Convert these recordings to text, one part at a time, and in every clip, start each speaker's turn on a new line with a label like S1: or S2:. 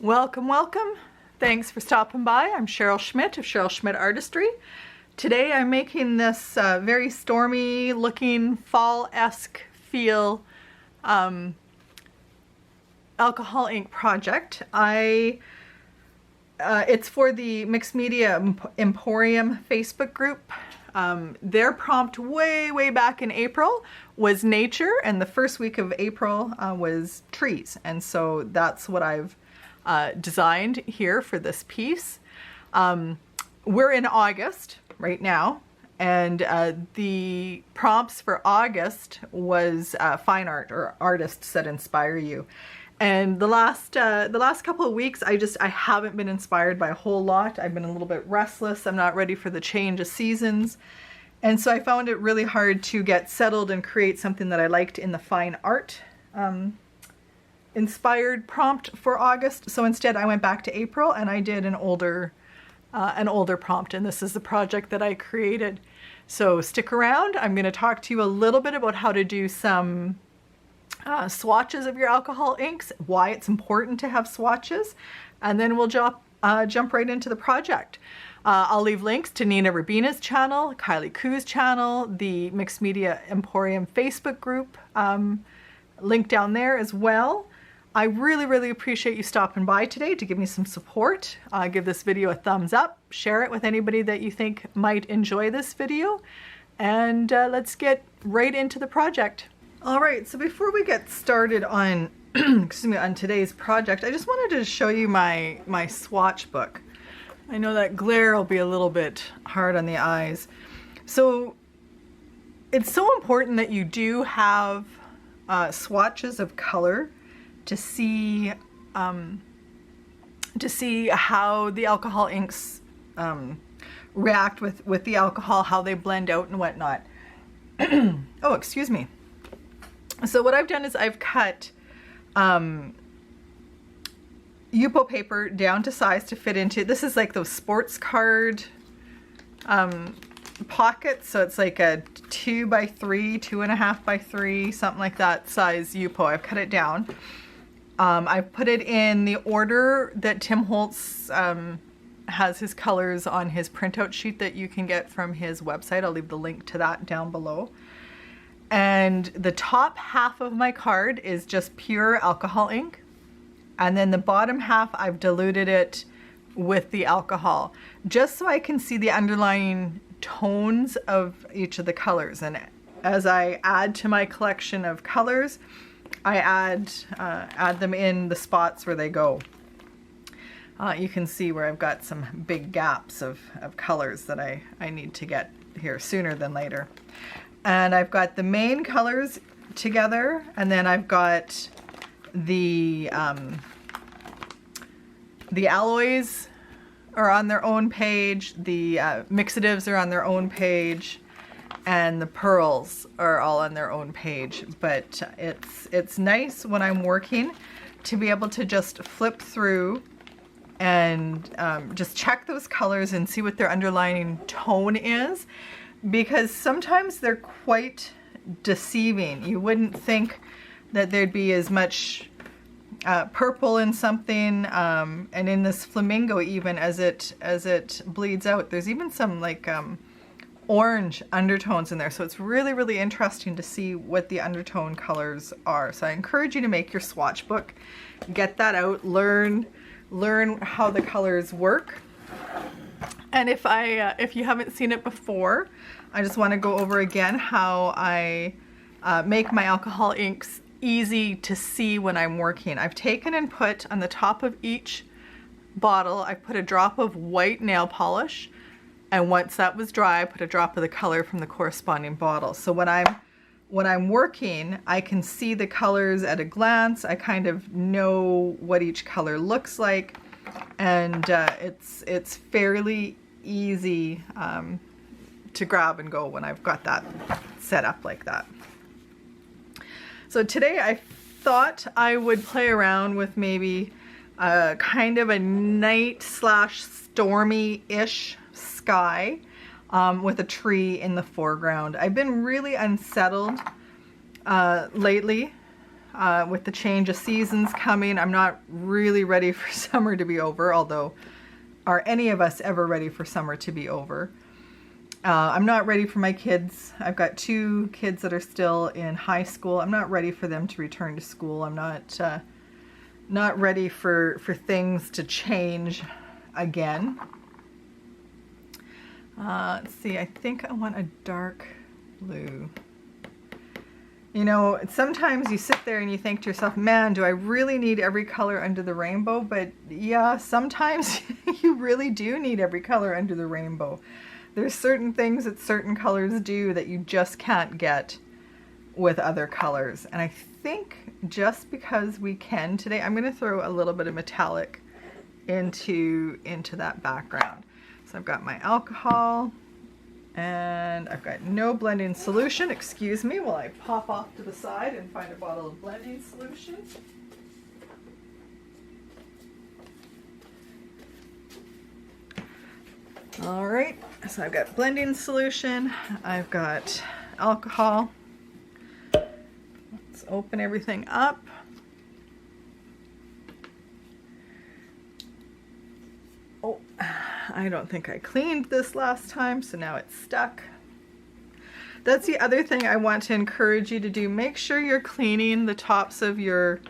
S1: Welcome, welcome. Thanks for stopping by. I'm Sheryl Schmidt of Sheryl Schmidt Artistry. Today I'm making this very stormy looking fall-esque feel alcohol ink project. It's for the Mixed Media Emporium Facebook group. Their prompt way back in April was nature, and the first week of April was trees, and so that's what I've designed here for this piece. We're in August right now, and the prompts for August was fine art or artists that inspire you. And the last couple of weeks, I haven't been inspired by a whole lot. I've been a little bit restless. I'm not ready for the change of seasons. And so I found it really hard to get settled and create something that I liked in the fine art inspired prompt for August. So instead I went back to April and I did an older prompt, and this is the project that I created. So stick around. I'm going to talk to you a little bit about how to do some swatches of your alcohol inks, why it's important to have swatches, and then we'll jump right into the project. I'll leave links to Nina Rabina's channel, Kylie Koo's channel, the Mixed Media Emporium Facebook group, link down there as well. I really appreciate you stopping by today to give me some support. Give this video a thumbs up, share it with anybody that you think might enjoy this video, and let's get right into the project. All right, so before we get started on on today's project, I just wanted to show you my swatch book. I know that glare will be a little bit hard on the eyes. So it's so important that you do have swatches of color to see how the alcohol inks react with the alcohol, how they blend out and whatnot. Oh, excuse me. So what I've done is I've cut Yupo paper down to size to fit into, this is like those sports card pockets, so it's like a 2x3, 2.5x3, something like that size Yupo. I've cut it down. I've put it in the order that Tim Holtz has his colors on his printout sheet that you can get from his website. I'll leave the link to that down below. And the top half of my card is just pure alcohol ink. And then the bottom half, I've diluted it with the alcohol, just so I can see the underlying tones of each of the colors. And as I add to my collection of colors, I add them in the spots where they go. You can see where I've got some big gaps of colors that I need to get here sooner than later. And I've got the main colors together, and then I've got the alloys are on their own page, the mixatives are on their own page, and the pearls are all on their own page. But it's nice when I'm working to be able to just flip through and just check those colors and see what their underlying tone is, because sometimes they're quite deceiving. You wouldn't think that there'd be as much purple in something, and in this flamingo, even as it bleeds out, there's even some like orange undertones in there. So it's really interesting to see what the undertone colors are. So I encourage you to make your swatch book, get that out, learn how the colors work. And if you haven't seen it before, I just want to go over again how I make my alcohol inks easy to see when I'm working. I've taken and put on the top of each bottle, I put a drop of white nail polish, and once that was dry, I put a drop of the color from the corresponding bottle. So when I'm working, I can see the colors at a glance. I kind of know what each color looks like, and it's fairly easy to grab and go when I've got that set up like that. So today I thought I would play around with maybe kind of a night/stormy-ish sky with a tree in the foreground. I've been really unsettled lately. with the change of seasons coming. I'm not really ready for summer to be over, although are any of us ever ready for summer to be over? I'm not ready for my kids. I've got 2 kids that are still in high school. I'm not ready for them to return to school. I'm not ready for things to change again. Let's see, I think I want a dark blue. You know, sometimes you sit there and you think to yourself, man, do I really need every color under the rainbow? But yeah, sometimes you really do need every color under the rainbow. There's certain things that certain colors do that you just can't get with other colors. And I think just because we can today, I'm going to throw a little bit of metallic into that background. So I've got my alcohol and I've got no blending solution. Excuse me while I pop off to the side and find a bottle of blending solution. All right, so I've got blending solution, I've got alcohol. Let's open everything up. Oh, I don't think I cleaned this last time, so now it's stuck. That's the other thing I want to encourage you to do. Make sure you're cleaning the tops of your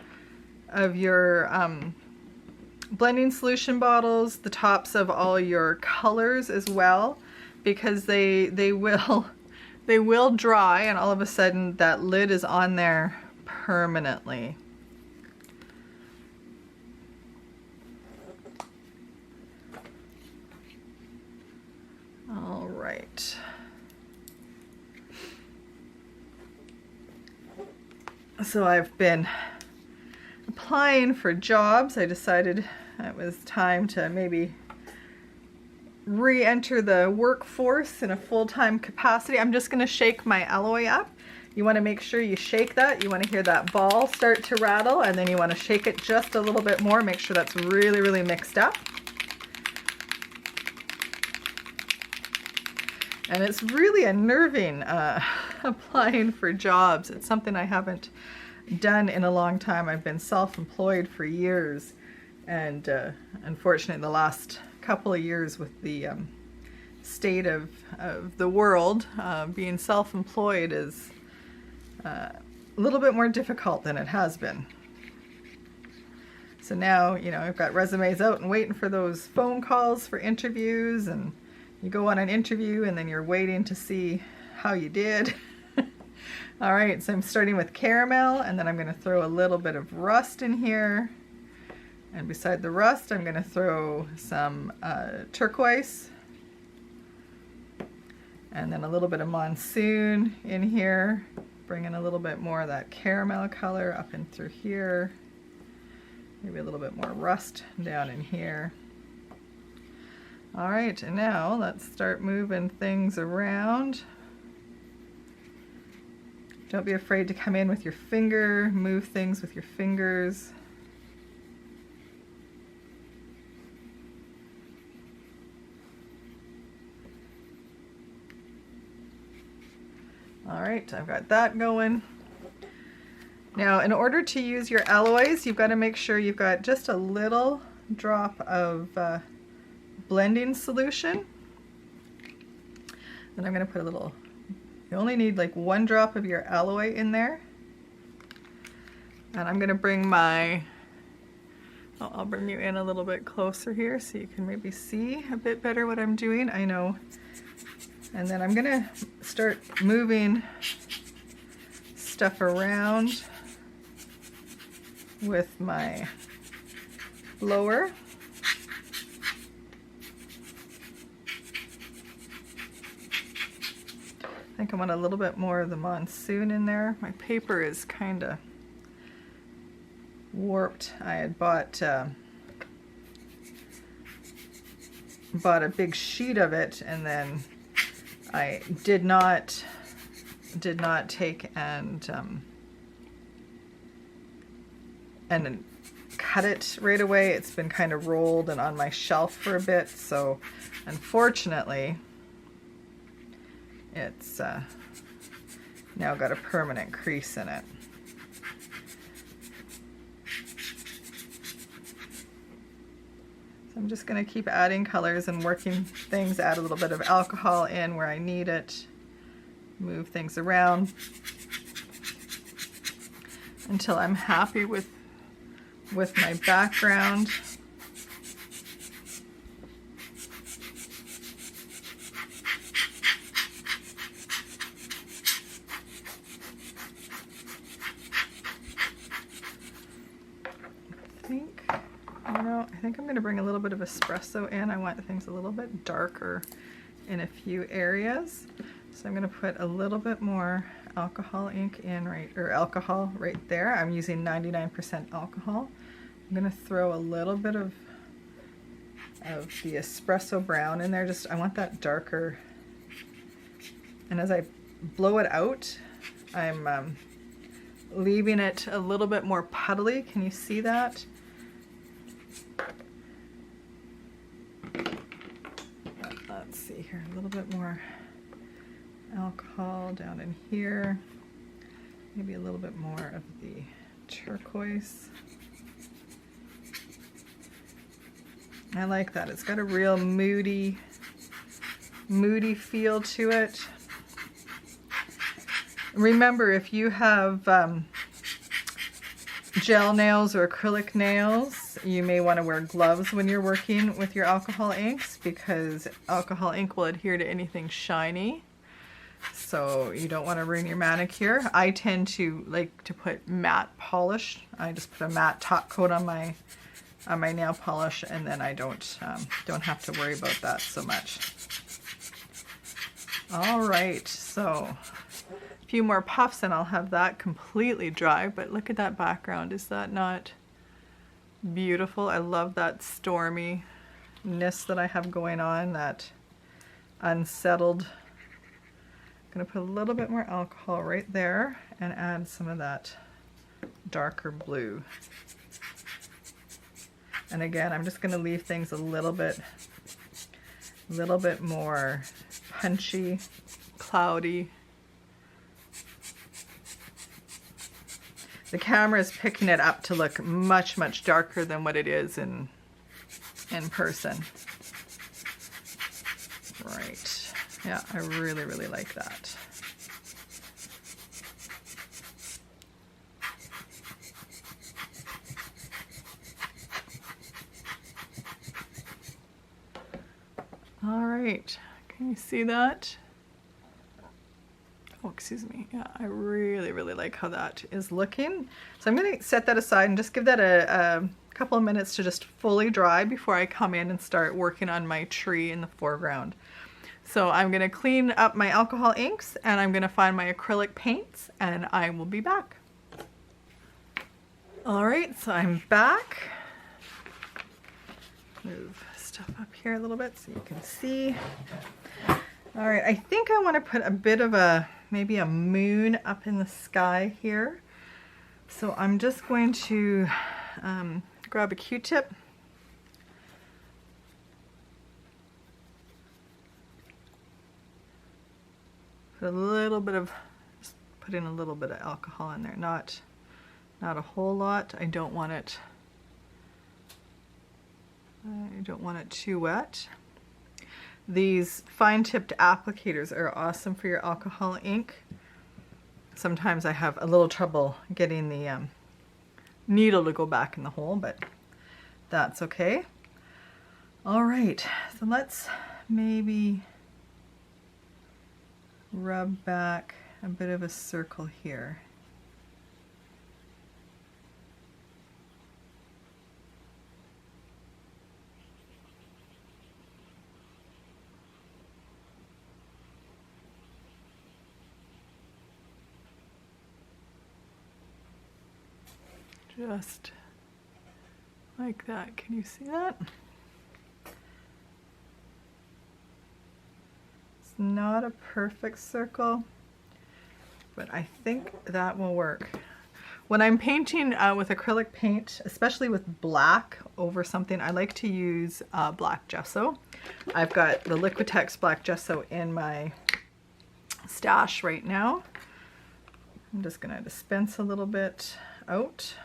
S1: blending solution bottles, the tops of all your colors as well, because they will dry and all of a sudden that lid is on there permanently. All right. So I've been applying for jobs. I decided it was time to maybe re-enter the workforce in a full-time capacity. I'm just going to shake my alloy up. You want to make sure you shake that. You want to hear that ball start to rattle, and then you want to shake it just a little bit more. Make sure that's really, really mixed up. And it's really unnerving applying for jobs. It's something I haven't done in a long time. I've been self-employed for years, and unfortunately the last couple of years with the state of the world, being self-employed is a little bit more difficult than it has been. So now, you know, I've got resumes out and waiting for those phone calls for interviews, and you go on an interview and then you're waiting to see how you did. All right, so I'm starting with caramel, and then I'm going to throw a little bit of rust in here. And beside the rust, I'm going to throw some turquoise. And then a little bit of Monsoon in here. Bring in a little bit more of that caramel color up and through here. Maybe a little bit more rust down in here. All right, and now let's start moving things around. Don't be afraid to come in with your finger, move things with your fingers. All right, I've got that going. Now, in order to use your alloys, you've got to make sure you've got just a little drop of blending solution. Then I'm going to put a little, you only need like 1 drop of your alloy in there. And I'm going to bring my, I'll bring you in a little bit closer here so you can maybe see a bit better what I'm doing. I know. And then I'm going to start moving stuff around with my blower. I think I want a little bit more of the Monsoon in there. My paper is kind of warped. I had bought a big sheet of it, and then I did not take and cut it right away. It's been kind of rolled and on my shelf for a bit, so unfortunately it's now got a permanent crease in it. I'm just going to keep adding colors and working things, add a little bit of alcohol in where I need it, move things around until I'm happy with my background. I think I'm going to bring a little bit of espresso in. I want things a little bit darker in a few areas. So I'm going to put a little bit more alcohol ink in alcohol right there. I'm using 99% alcohol. I'm going to throw a little bit of the espresso brown in there. I want that darker. And as I blow it out, I'm leaving it a little bit more puddly. Can you see that? Let's see here, a little bit more alcohol down in here. Maybe a little bit more of the turquoise. I like that. It's got a real moody feel to it. Remember, if you have gel nails or acrylic nails, you may want to wear gloves when you're working with your alcohol inks, because alcohol ink will adhere to anything shiny. So you don't want to ruin your manicure. I tend to like to put matte polish. I just put a matte top coat on my nail polish, and then I don't have to worry about that so much. All right, so a few more puffs and I'll have that completely dry. But look at that background. Is that not beautiful? I love that storminess that I have going on, that unsettled. I'm going to put a little bit more alcohol right there and add some of that darker blue. And again, I'm just going to leave things a little bit more punchy, cloudy. The camera is picking it up to look much, much darker than what it is in person. Right. Yeah, I really, really like that. All right, can you see that? Oh, excuse me. Yeah, I really, really like how that is looking. So I'm going to set that aside and just give that a couple of minutes to just fully dry before I come in and start working on my tree in the foreground. So I'm going to clean up my alcohol inks and I'm going to find my acrylic paints and I will be back. All right, so I'm back. Move stuff up here a little bit so you can see. All right, I think I want to put a bit of maybe a moon up in the sky here. So I'm just going to grab a Q-tip. Put a little bit of, just put in a little bit of alcohol in there, not a whole lot. I don't want it too wet. These fine-tipped applicators are awesome for your alcohol ink. Sometimes I have a little trouble getting the needle to go back in the hole, but that's okay. All right, so let's maybe rub back a bit of a circle here. Just like that. Can you see that? It's not a perfect circle, but I think that will work. When I'm painting with acrylic paint, especially with black over something, I like to use black gesso. I've got the Liquitex black gesso in my stash right now. I'm just going to dispense a little bit out.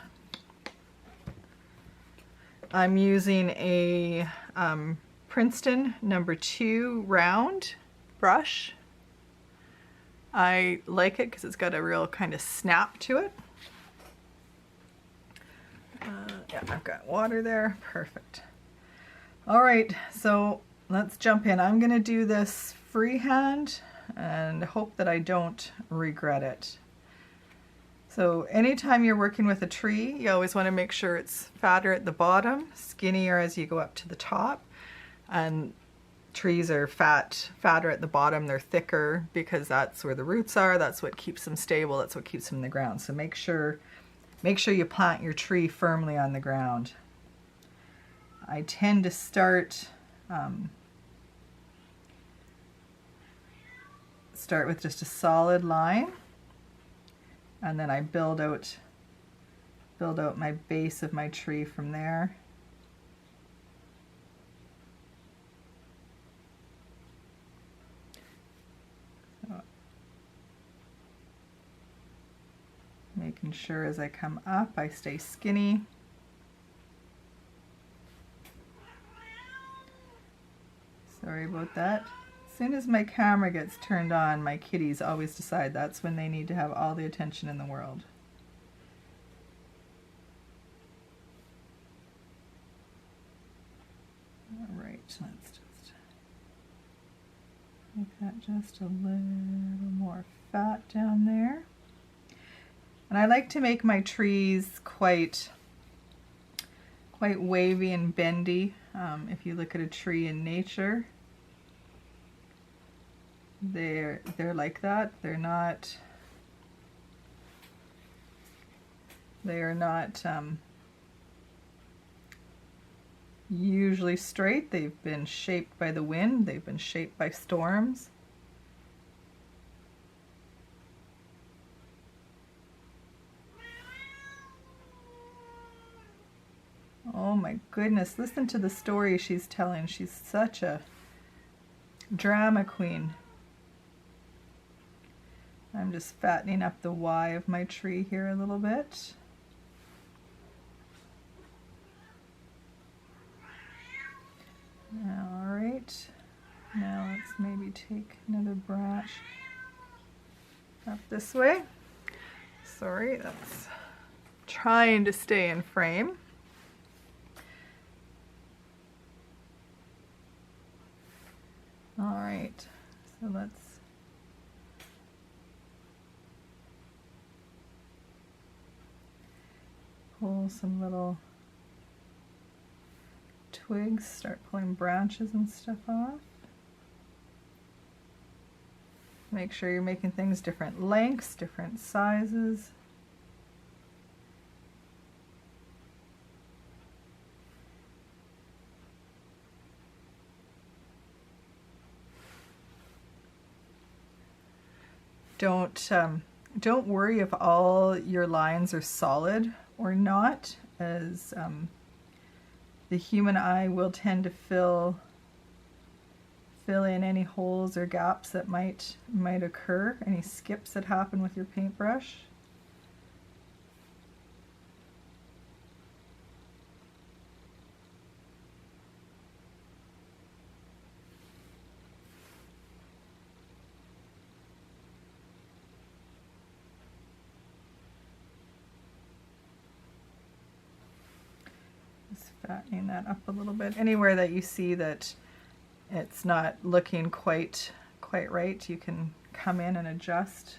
S1: I'm using a Princeton #2 round brush. I like it because it's got a real kind of snap to it. Yeah, I've got water there. Perfect. All right, so let's jump in. I'm going to do this freehand and hope that I don't regret it. So anytime you're working with a tree, you always want to make sure it's fatter at the bottom, skinnier as you go up to the top. And trees are fatter at the bottom, they're thicker because that's where the roots are, that's what keeps them stable, that's what keeps them in the ground. So make sure you plant your tree firmly on the ground. I tend to start with just a solid line, and then I build out my base of my tree from there. Making sure as I come up I stay skinny. Sorry about that. As soon as my camera gets turned on, my kitties always decide that's when they need to have all the attention in the world. All right, let's just make that just a little more fat down there. And I like to make my trees quite wavy and bendy. If you look at a tree in nature, they're like that. They are not usually straight. They've been shaped by the wind. They've been shaped by storms. Oh my goodness, listen to the story she's telling. She's such a drama queen. I'm just fattening up the Y of my tree here a little bit. All right, now let's maybe take another branch up this way. Sorry, that's trying to stay in frame. All right, so let's pull some little twigs, start pulling branches and stuff off. Make sure you're making things different lengths, different sizes. Don't worry if all your lines are solid or not, as the human eye will tend to fill in any holes or gaps that might occur, any skips that happen with your paintbrush. Fattening that up a little bit. Anywhere that you see that it's not looking quite right, you can come in and adjust.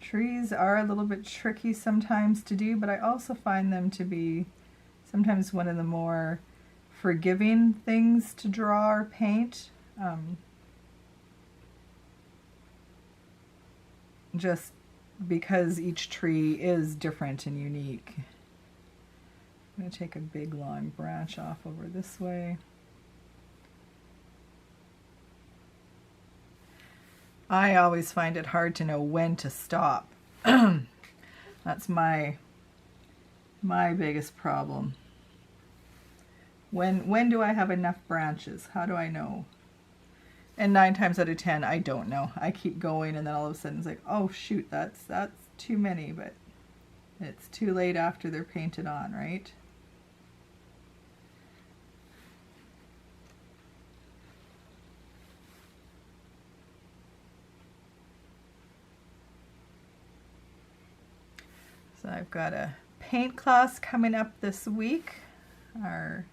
S1: Trees are a little bit tricky sometimes to do, but I also find them to be sometimes one of the more forgiving things to draw or paint. Just because each tree is different and unique. I'm going to take a big long branch off over this way. I always find it hard to know when to stop. That's my biggest problem. When do I have enough branches? How do I know? And 9 times out of 10, I don't know. I keep going, and then all of a sudden it's like, oh shoot, that's too many, but it's too late after they're painted on, right? So I've got a paint class coming up this week. Our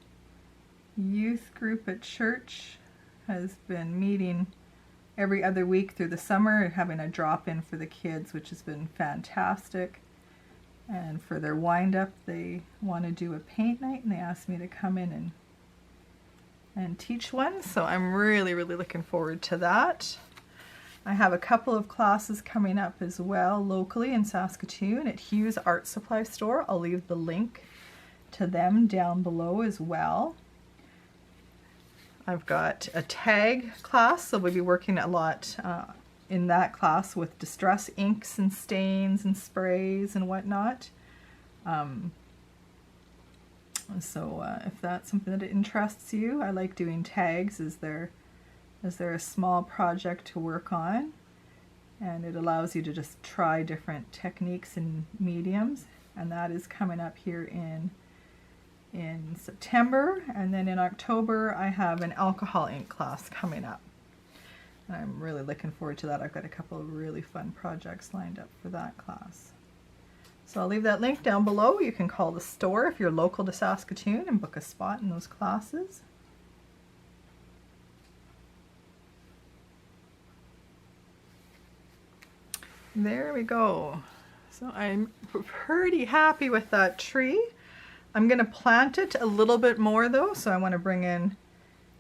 S1: youth group at church has been meeting every other week through the summer, having a drop-in for the kids, which has been fantastic. And for their wind-up, they want to do a paint night, and they asked me to come in and teach one. So I'm really, really looking forward to that. I have a couple of classes coming up as well locally in Saskatoon at Hughes Art Supply Store. I'll leave the link to them down below as well. I've got a tag class, so we'll be working a lot in that class with distress inks and stains and sprays and whatnot. So if that's something that interests you, I like doing tags as they're a small project to work on, and it allows you to just try different techniques and mediums, and that is coming up here in September. And then in October I have an alcohol ink class coming up, and I'm really looking forward to that. I've got a couple of really fun projects lined up for that class. So I'll leave that link down below. You can call the store if you're local to Saskatoon and book a spot in those classes. There we go. So I'm pretty happy with that tree. I'm going to plant it a little bit more though, so I want to bring in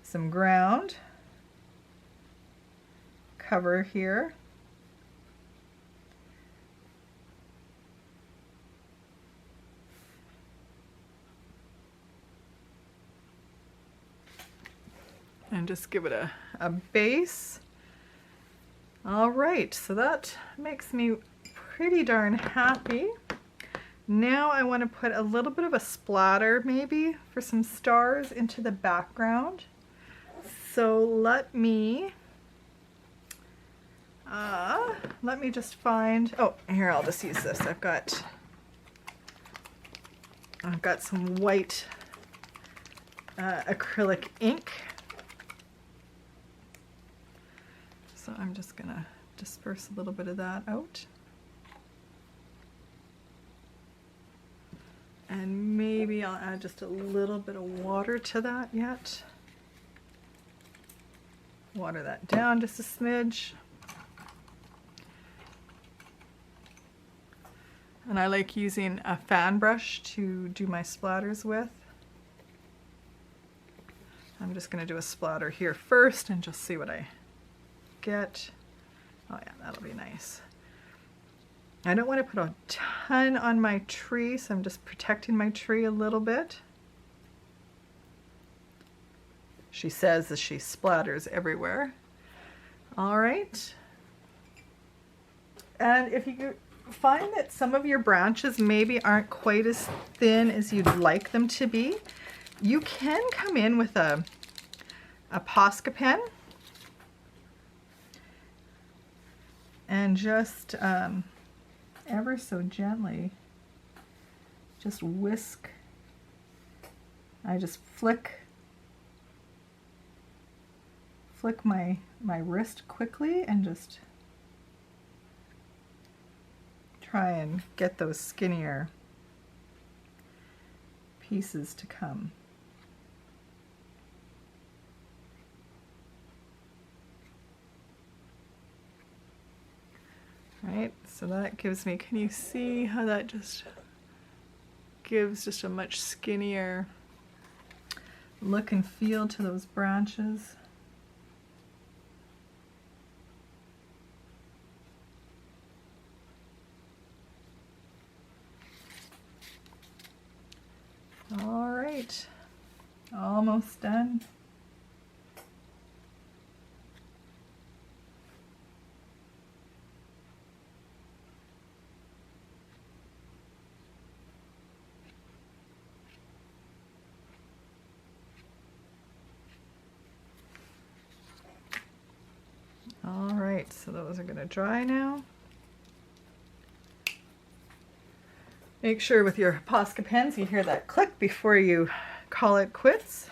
S1: some ground cover here. And just give it a base. All right, so that makes me pretty darn happy. Now I want to put a little bit of a splatter maybe for some stars into the background. So let me just find, oh, here, I'll just use this. I've got some white acrylic ink. So I'm just gonna disperse a little bit of that out. And maybe I'll add just a little bit of water to that yet. Water that down just a smidge. And I like using a fan brush to do my splatters with. I'm just gonna do a splatter here first and just see what I get. Oh yeah, that'll be nice. I don't want to put a ton on my tree, so I'm just protecting my tree a little bit. She says that she splatters everywhere. All right. And if you find that some of your branches maybe aren't quite as thin as you'd like them to be, you can come in with a Posca pen and just ever so gently just whisk. I just flick my wrist quickly and just try and get those skinnier pieces to come. Right, so that gives me, can you see how that just gives just a much skinnier look and feel to those branches? All right, almost done. right, so those are going to dry now. Make sure with your Posca pens you hear that click before you call it quits.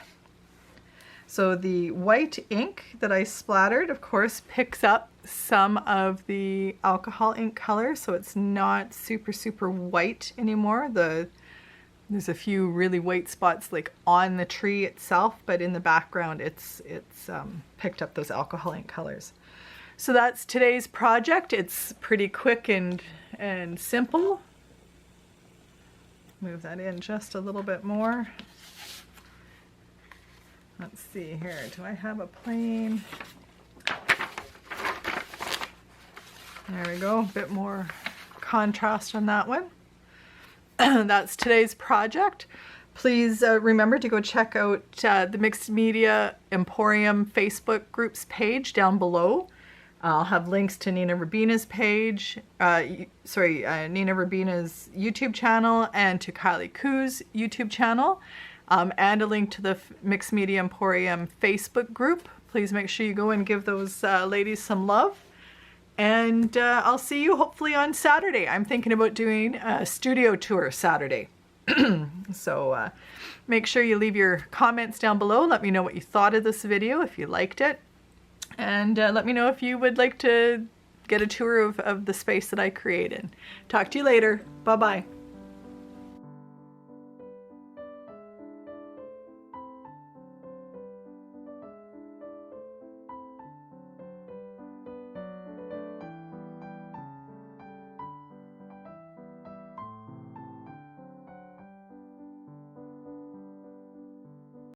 S1: So the white ink that I splattered, of course, picks up some of the alcohol ink color, so it's not super, super white anymore. There's a few really white spots like on the tree itself, but in the background it's picked up those alcohol ink colors. So that's today's project. It's pretty quick and simple. Move that in just a little bit more. Let's see here, do I have a plane? There we go, a bit more contrast on that one. That's today's project. Please remember to go check out the Mixed Media Emporium Facebook groups page down below. I'll have links to Nina Rabina's page, Nina Rabina's YouTube channel, and to Kylie Koo's YouTube channel, and a link to the Mixed Media Emporium Facebook group. Please make sure you go and give those ladies some love. And I'll see you hopefully on Saturday. I'm thinking about doing a studio tour Saturday. So make sure you leave your comments down below. Let me know what you thought of this video, if you liked it. And let me know if you would like to get a tour of the space that I created. Talk to you later. Bye-bye.